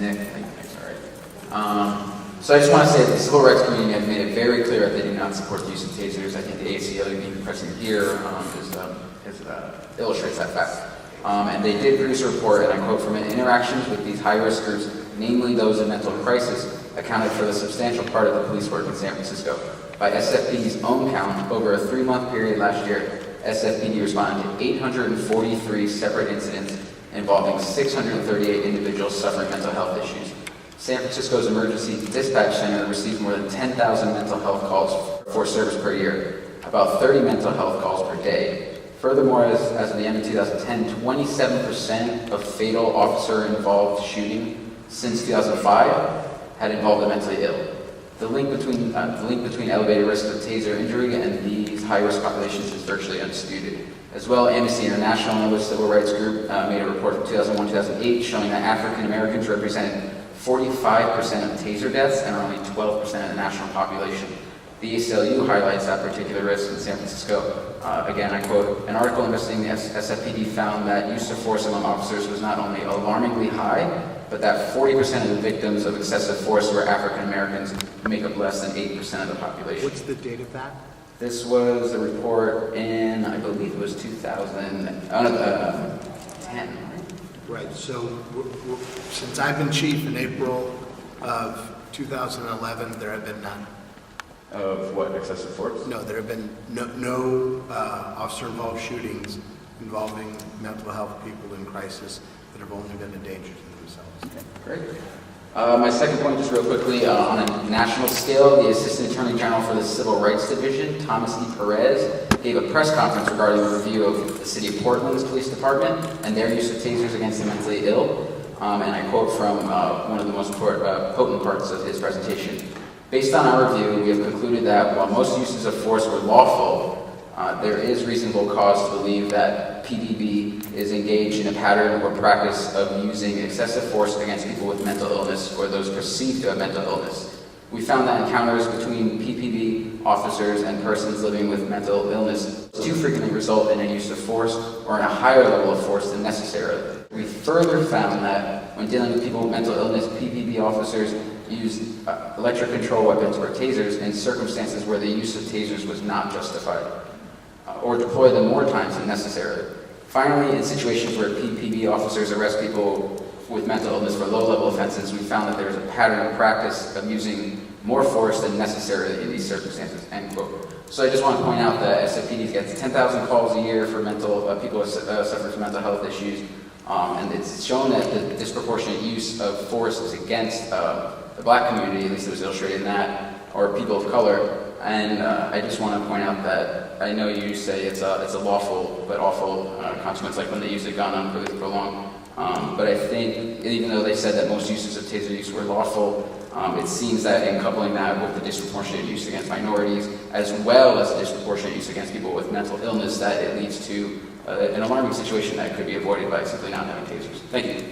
Nick. Thanks, all right. So I just want to say that the civil rights community has made it very clear that they do not support the use of tasers. I think the ACLU being present here illustrates that fact. And they did produce a report, and I quote from it, "Interactions with these high-risk groups, namely those in mental crisis, accounted for the substantial part of the police work in San Francisco. By SFPD's own count, over a 3-month period last year, SFPD responded to 843 separate incidents involving 638 individuals suffering mental health issues. San Francisco's emergency dispatch center receives more than 10,000 mental health calls for service per year, about 30 mental health calls per day. Furthermore, as of the end of 2010, 27% of fatal officer-involved shooting since 2005 had involved the mentally ill. The link between elevated risk of taser injury and these high-risk populations is virtually undisputed. As well, Amnesty International, another civil rights group, made a report from 2001-2008 showing that African Americans represented 45% of taser deaths and are only 12% of the national population. The ACLU highlights that particular risk in San Francisco. Again, I quote, "An article investigating the SFPD found that use of force among officers was not only alarmingly high, but that 40% of the victims of excessive force were African Americans, who make up less than 8% of the population." What's the date of that? This was a report in, I believe it was 2010. Right, so since I've been chief in April of 2011, there have been none. Of what, excessive force? No, there have been no officer-involved shootings involving mental health people in crisis that have only been a danger to themselves. Okay, great. My second point, just real quickly, on a national scale, the Assistant Attorney General for the Civil Rights Division, Thomas E. Perez, gave a press conference regarding the review of the City of Portland's police department and their use of tasers against the mentally ill. And I quote from one of the most potent parts of his presentation. "Based on our review, we have concluded that while most uses of force were lawful, there is reasonable cause to believe that PPB is engaged in a pattern or practice of using excessive force against people with mental illness or those perceived to have mental illness. We found that encounters between PPB officers and persons living with mental illness too frequently result in a use of force or in a higher level of force than necessary. We further found that when dealing with people with mental illness, PPB officers used electric control weapons or tasers in circumstances where the use of tasers was not justified, or deploy them more times than necessary. Finally, in situations where PPB officers arrest people with mental illness for low-level offenses, we found that there is a pattern or practice of using more force than necessary in these circumstances," end quote. So I just want to point out that SFPD gets 10,000 calls a year for people who suffer from mental health issues, and it's shown that the disproportionate use of force is against the black community, at least it was illustrated in that, or people of color. And I just want to point out that I know you say it's a lawful but awful consequence, like when they use a gun on police prolonged. But I think even though they said that most uses of taser use were lawful, it seems that in coupling that with the disproportionate use against minorities, as well as the disproportionate use against people with mental illness, that it leads to an alarming situation that could be avoided by simply not having tasers. Thank you.